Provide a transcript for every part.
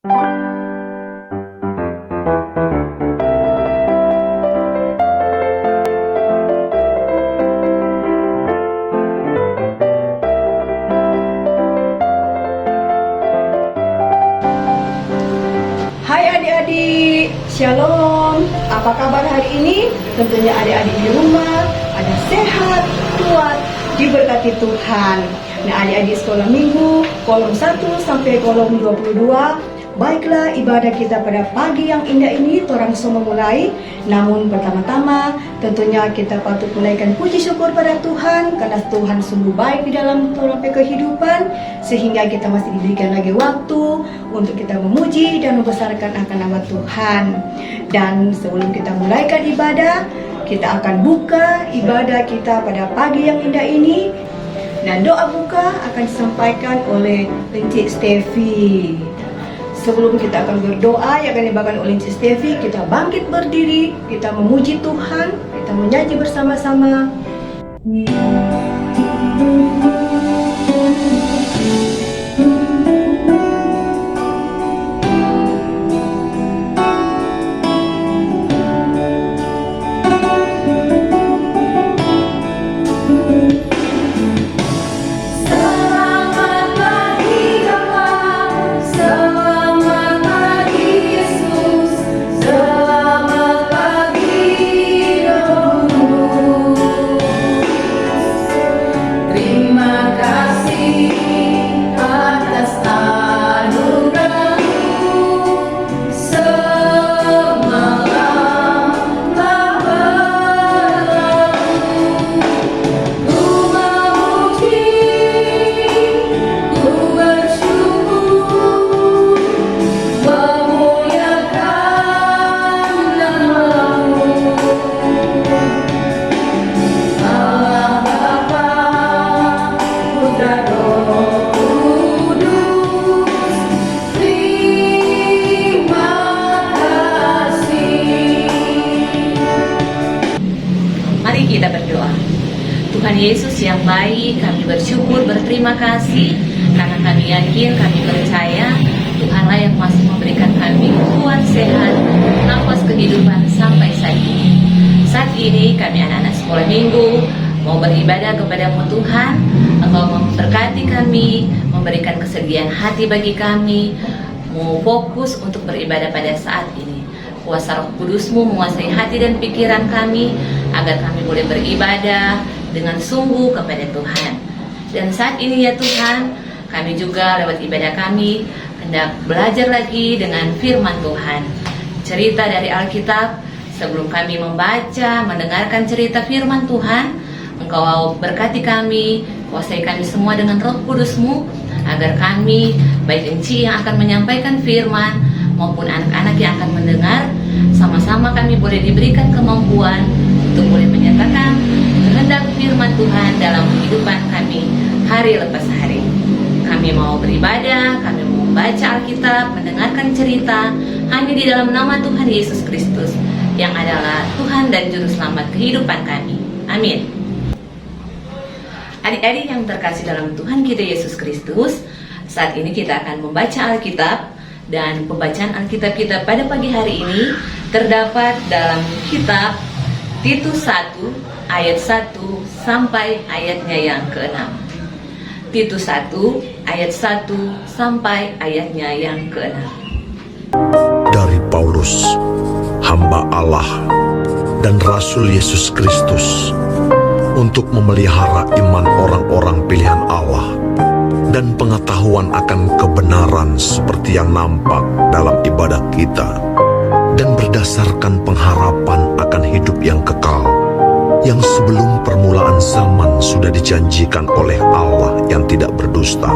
Hai adik-adik, Shalom. Apa kabar hari ini? Tentunya adik-adik di rumah ada sehat, kuat, diberkati Tuhan. Nah, adik-adik sekolah minggu kolom 1 sampai kolom 22. Baiklah, ibadah kita pada pagi yang indah ini torang semua mulai. Namun pertama-tama tentunya kita patut menaikkan puji syukur pada Tuhan, karena Tuhan sungguh baik di dalam torang kehidupan, sehingga kita masih diberikan lagi waktu untuk kita memuji dan membesarkan akan nama Tuhan. Dan sebelum kita mulaikan ibadah, kita akan buka ibadah kita pada pagi yang indah ini. Dan doa buka akan disampaikan oleh Encik Stevi. Sebelum kita akan berdoa yang akan dibawakan oleh Encik Stevi, kita bangkit berdiri, kita memuji Tuhan, kita menyanyi bersama-sama. Kita berdoa. Tuhan Yesus yang baik, kami bersyukur, berterima kasih karena kami yakin, kami percaya Tuhanlah yang masih memberikan kami kuat, sehat, nafas kehidupan sampai saat ini. Saat ini kami anak-anak sekolah minggu mau beribadah kepada-Mu Tuhan. Engkau memberkati kami, memberikan kesediaan hati bagi kami, mau fokus untuk beribadah pada saat ini. Kuasa Roh Kudus-Mu menguasai hati dan pikiran kami, agar kami boleh beribadah dengan sungguh kepada Tuhan. Dan saat ini ya Tuhan, kami juga lewat ibadah kami hendak belajar lagi dengan firman Tuhan. Cerita dari Alkitab, sebelum kami membaca, mendengarkan cerita firman Tuhan, Engkau berkati kami, kuasai kami semua dengan Roh Kudus-Mu, agar kami, baik Enci yang akan menyampaikan firman, maupun anak-anak yang akan mendengar, sama-sama kami boleh diberikan kemampuan untuk boleh menyatakan kehendak firman Tuhan dalam kehidupan kami hari lepas hari. Kami mau beribadah, kami mau membaca Alkitab, mendengarkan cerita hanya di dalam nama Tuhan Yesus Kristus yang adalah Tuhan dan Juru Selamat kehidupan kami. Amin. Adik-adik yang terkasih dalam Tuhan kita Yesus Kristus, saat ini kita akan membaca Alkitab, dan pembacaan Alkitab kita pada pagi hari ini terdapat dalam kitab Titus 1 ayat 1 sampai ayatnya yang ke-6. Titus 1 ayat 1 sampai ayatnya yang ke-6. Dari Paulus, hamba Allah dan Rasul Yesus Kristus, untuk memelihara iman orang-orang pilihan Allah dan pengetahuan akan kebenaran seperti yang nampak dalam ibadah kita, dan berdasarkan pengharapan akan hidup yang kekal, yang sebelum permulaan zaman sudah dijanjikan oleh Allah yang tidak berdusta,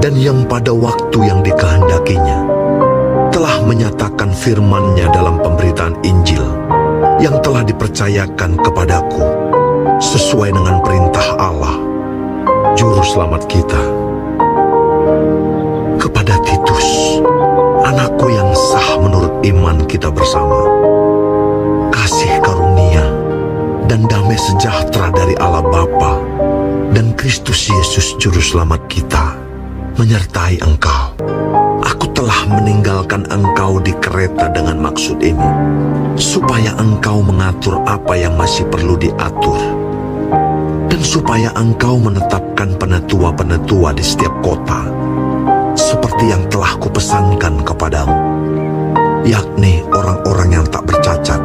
dan yang pada waktu yang dikehendakinya telah menyatakan firman-Nya dalam pemberitaan Injil yang telah dipercayakan kepadaku sesuai dengan perintah Allah, Juru Selamat kita. Kepada Titus, anakku yang sah menurut iman kita bersama, kasih karunia dan damai sejahtera dari Allah Bapa dan Kristus Yesus Juru Selamat kita menyertai engkau. Aku telah meninggalkan engkau di kereta dengan maksud ini, supaya engkau mengatur apa yang masih perlu diatur, dan supaya engkau menetapkan penetua-penetua di setiap kota, seperti yang telah kupesankan kepadamu, yakni orang-orang yang tak bercacat,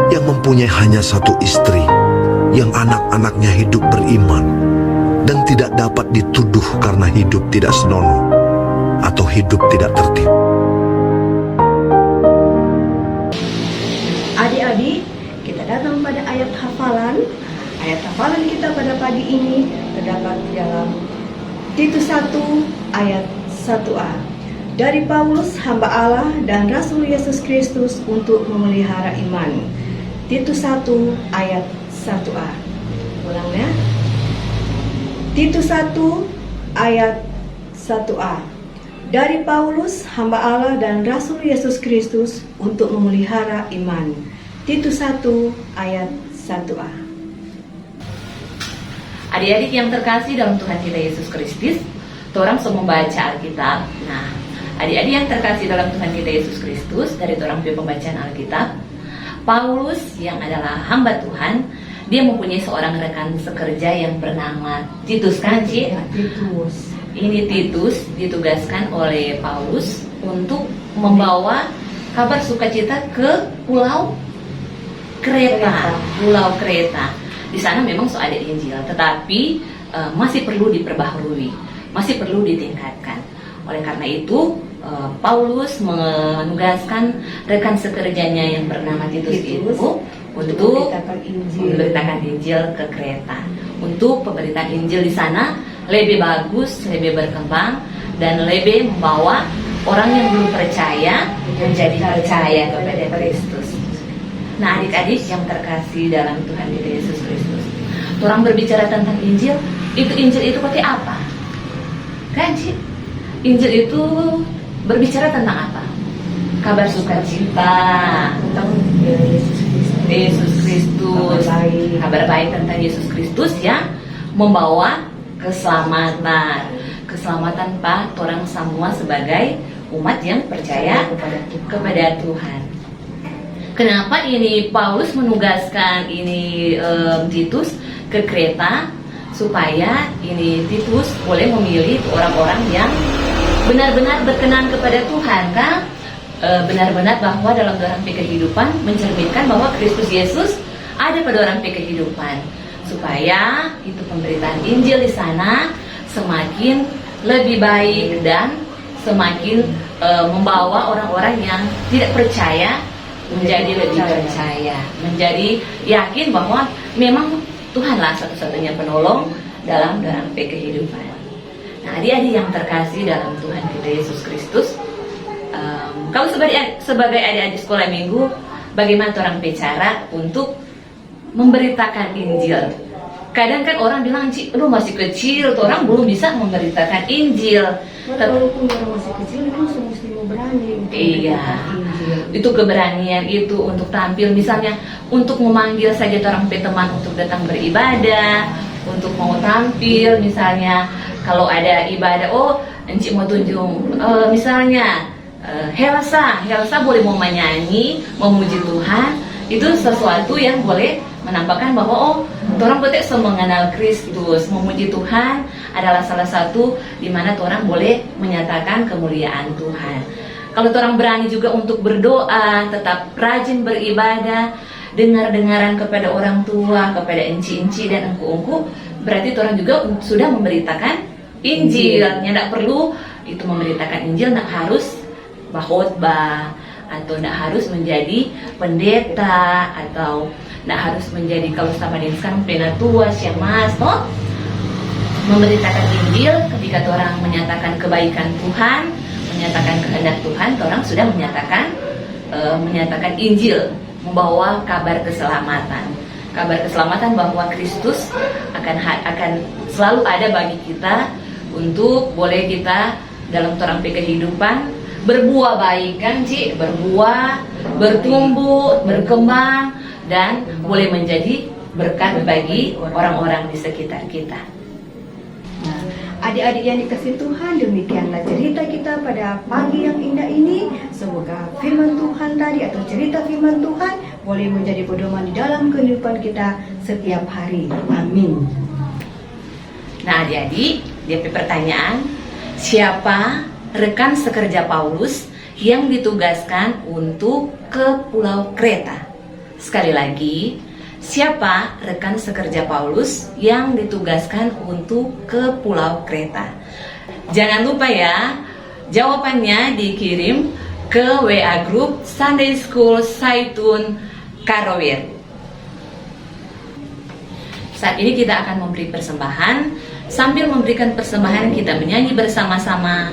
yang mempunyai hanya satu istri, yang anak-anaknya hidup beriman, dan tidak dapat dituduh karena hidup tidak senonoh atau hidup tidak tertib. Adik-adik, kita datang pada ayat hafalan. Ayat hafalan kita pada pagi ini terdapat dalam Titus 1 ayat 1a. Dari Paulus, hamba Allah dan Rasul Yesus Kristus untuk memelihara iman. Titus 1 ayat 1a. Ulang ya. Titus 1 ayat 1a. Dari Paulus, hamba Allah dan Rasul Yesus Kristus untuk memelihara iman. Titus 1 ayat 1a. Adik-adik yang terkasih dalam Tuhan kita Yesus Kristus, orang semua membaca Alkitab. Nah, adik-adik yang terkasih dalam Tuhan kita Yesus Kristus, dari orang pembacaan Alkitab, Paulus yang adalah hamba Tuhan, dia mempunyai seorang rekan sekerja yang bernama Titus, kan Ci? Titus. Ini Titus ditugaskan oleh Paulus untuk membawa kabar sukacita ke pulau Kreta. Pulau Kreta. Di sana memang ada Injil, tetapi masih perlu diperbaharui, masih perlu ditingkatkan. Oleh karena itu, Paulus menugaskan rekan sekerjanya yang bernama Titus itu untuk memberitakan Injil ke Kreta. Untuk pemberitaan Injil di sana lebih bagus, lebih berkembang, dan lebih membawa orang yang belum percaya menjadi percaya kepada Kristus. Nah, adik-adik yang terkasih dalam Tuhan kita Yesus Kristus, orang berbicara tentang Injil itu pakai apa? Kan, Ci? Injil itu berbicara tentang apa? Kabar sukacita tentang Yesus Kristus, kabar baik tentang Yesus Kristus yang membawa keselamatan Pak orang semua sebagai umat yang percaya kepada Tuhan. Kenapa ini Paulus menugaskan ini Titus ke Kreta, supaya ini Titus boleh memilih orang-orang yang benar-benar berkenan kepada Tuhan, kan? Benar-benar bahwa dalam orang kehidupan mencerminkan bahwa Kristus Yesus ada pada orang kehidupan, supaya itu pemberitaan Injil di sana semakin lebih baik dan semakin membawa orang-orang yang tidak percaya menjadi lebih percaya, menjadi yakin bahwa memang Tuhanlah satu-satunya penolong dalam kehidupan. Nah, adik-adik yang terkasih dalam Tuhan kita Yesus Kristus, kalau sebagai adik-adik sekolah minggu, bagaimana orang bicara untuk memberitakan Injil? Kadang kan orang bilang, Ci, lu masih kecil, orang belum bisa memberitakan Injil. Walaupun orang masih kecil, memang mesti mau berani untuk memberitakan Injil. Itu keberanian itu untuk tampil, misalnya untuk memanggil saja orang teman untuk datang beribadah, untuk mau tampil, misalnya kalau ada ibadah, Encik mau tunjuk, misalnya Helsa boleh mau menyanyi, memuji Tuhan, itu sesuatu yang boleh menampakkan bahwa orang betul mengenal Kristus. Memuji Tuhan adalah salah satu di mana orang boleh menyatakan kemuliaan Tuhan. Kalau orang berani juga untuk berdoa, tetap rajin beribadah, dengar-dengaran kepada orang tua, kepada enci-enci dan engku-engku, berarti orang juga sudah memberitakan Injil. Tidak perlu itu memberitakan Injil, tidak harus khotbah, atau tidak harus menjadi pendeta, atau tidak harus menjadi, kalau sama dengan sekarang penatua, syemasi, memberitakan Injil. Ketika orang menyatakan kebaikan Tuhan, menyatakan kehendak Tuhan, orang sudah menyatakan Injil, membawa kabar keselamatan bahwa Kristus akan selalu ada bagi kita, untuk boleh kita dalam orang kehidupan berbuah baik, kan Ci? Berbuah, bertumbuh, berkembang, dan boleh menjadi berkat bagi orang-orang di sekitar kita. Nah, Adik-adik yang dikasihi Tuhan, demikianlah cerita kita pada pagi yang indah ini. Semoga firman Tuhan tadi atau cerita firman Tuhan boleh menjadi pedoman di dalam kehidupan kita setiap hari. Amin. Nah adik-adik, DP pertanyaan, siapa rekan sekerja Paulus yang ditugaskan untuk ke Pulau Kreta? Sekali lagi, siapa rekan sekerja Paulus yang ditugaskan untuk ke Pulau Kreta? Jangan lupa ya, jawabannya dikirim ke WA Group Sunday School Saitun Karawir. Saat ini kita akan memberi persembahan. Sambil memberikan persembahan, kita menyanyi bersama-sama.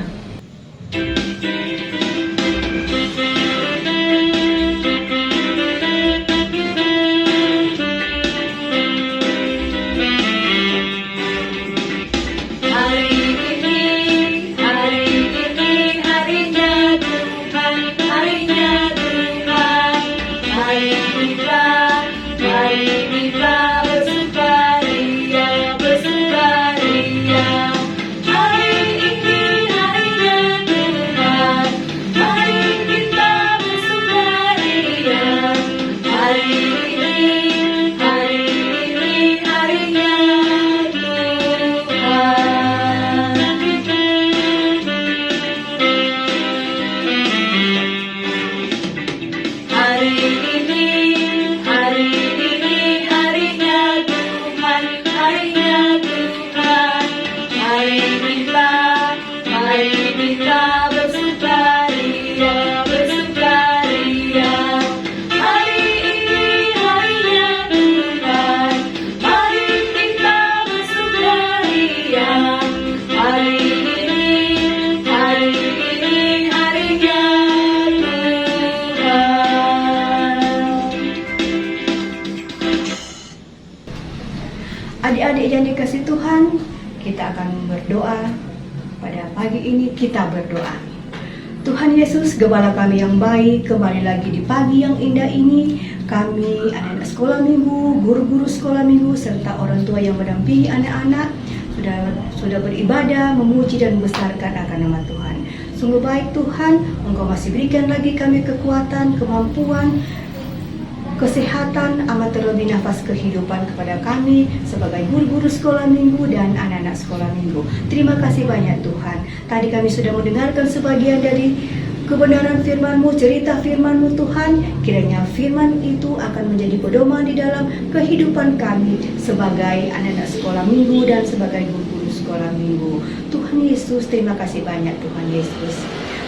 Adik-adik yang dikasihi Tuhan, kita akan berdoa. Pada pagi ini kita berdoa. Tuhan Yesus, Gembala kami yang baik, kembali lagi di pagi yang indah ini. Kami, anak-anak sekolah minggu, guru-guru sekolah minggu, serta orang tua yang mendampingi anak-anak sudah beribadah, memuji dan membesarkan akan nama Tuhan. Sungguh baik Tuhan, Engkau masih berikan lagi kami kekuatan, kemampuan, kesehatan, amat terlebih nafas kehidupan kepada kami sebagai guru-guru sekolah minggu dan anak-anak sekolah minggu. Terima kasih banyak Tuhan. Tadi kami sudah mendengarkan sebagian dari kebenaran firman-Mu, cerita firman-Mu Tuhan. Kiranya firman itu akan menjadi pedoman di dalam kehidupan kami sebagai anak-anak sekolah minggu dan sebagai guru-guru sekolah minggu. Tuhan Yesus, terima kasih banyak Tuhan Yesus.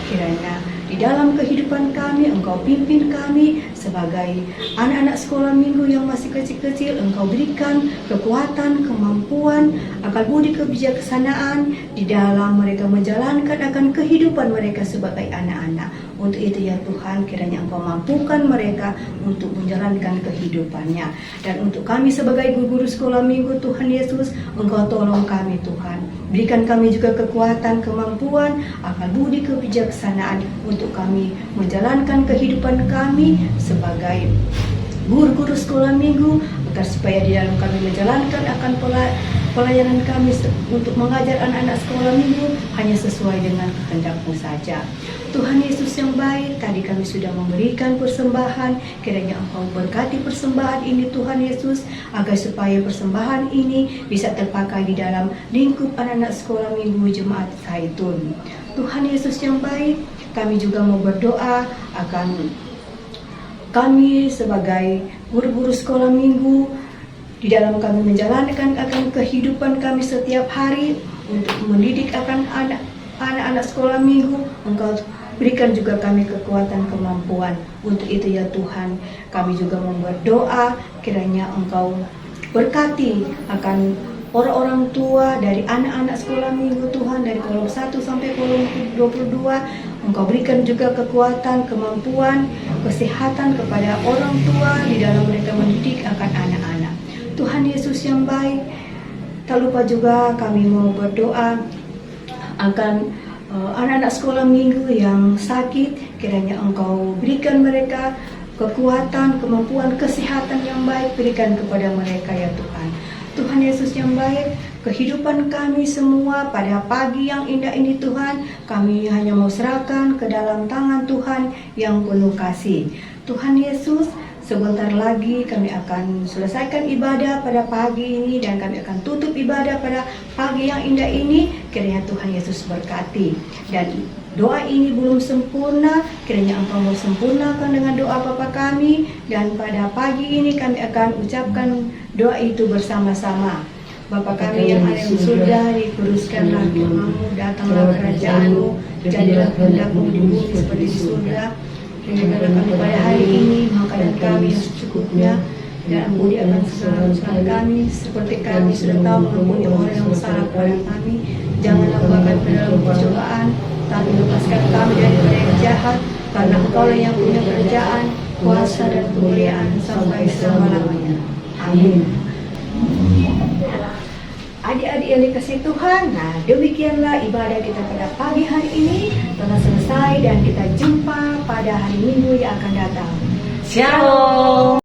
Kiranya di dalam kehidupan kami, Engkau pimpin kami sebagai anak-anak sekolah minggu yang masih kecil-kecil. Engkau berikan kekuatan, kemampuan, akal budi, kebijaksanaan di dalam mereka menjalankan akan kehidupan mereka sebagai anak-anak. Untuk itu ya Tuhan, kiranya Engkau mampukan mereka untuk menjalankan kehidupannya. Dan untuk kami sebagai guru-guru sekolah minggu, Tuhan Yesus, Engkau tolong kami Tuhan. Berikan kami juga kekuatan, kemampuan, akal budi, kebijaksanaan untuk kami menjalankan kehidupan kami sebagai guru-guru sekolah minggu, agar supaya di dalam kami menjalankan akan pelayanan kami untuk mengajar anak-anak sekolah minggu hanya sesuai dengan kehendak-Mu saja. Tuhan Yesus yang baik, tadi kami sudah memberikan persembahan. Kiranya Engkau berkati persembahan ini Tuhan Yesus, agar supaya persembahan ini bisa terpakai di dalam lingkup anak-anak sekolah minggu Jemaat Saitun. Tuhan Yesus yang baik, kami juga mau berdoa akan kami sebagai guru-guru sekolah minggu, di dalam kami menjalankan akan kehidupan kami setiap hari untuk mendidik akan anak-anak sekolah minggu. Engkau berikan juga kami kekuatan, kemampuan. Untuk itu ya Tuhan, kami juga mau berdoa kiranya Engkau berkati akan orang-orang tua dari anak-anak sekolah minggu Tuhan, dari kolom 1 sampai kolom 22. Engkau berikan juga kekuatan, kemampuan, kesehatan kepada orang tua di dalam mereka mendidik akan anak-anak. Tuhan Yesus yang baik, tak lupa juga kami mau berdoa akan anak-anak sekolah minggu yang sakit. Kiranya Engkau berikan mereka kekuatan, kemampuan, kesehatan yang baik, berikan kepada mereka ya Tuhan. Tuhan Yesus yang baik, kehidupan kami semua pada pagi yang indah ini Tuhan, kami hanya mau serahkan ke dalam tangan Tuhan yang penuh kasih. Tuhan Yesus, sebentar lagi kami akan selesaikan ibadah pada pagi ini dan kami akan tutup ibadah pada pagi yang indah ini. Kiranya Tuhan Yesus berkati. Dan doa ini belum sempurna, kiranya Engkau mau sempurnakan dengan doa Bapa kami. Dan pada pagi ini kami akan ucapkan doa itu bersama-sama. Bapa kami yang ada di surga, dikuduskanlah namamu, datanglah kerajaan-Mu, jadilah kehendak-Mu di bumi seperti di surga. Berikanlah kami pada hari ini makanan kami yang secukupnya, dan ampuni akan kesalahan kami seperti kami sudah tahu mengampuni orang yang bersalah kepada kami. Janganlah bawa kami ke dalam percobaan, tapi lepaskan kami daripada yang jahat, karena Engkau yang punya kerajaan, kuasa dan kemuliaan sampai selama-lamanya. Amin. Adik-adik yang dikasihi Tuhan, nah demikianlah ibadah kita pada pagi hari ini telah selesai dan kita jumpa pada hari Minggu yang akan datang. Shalom.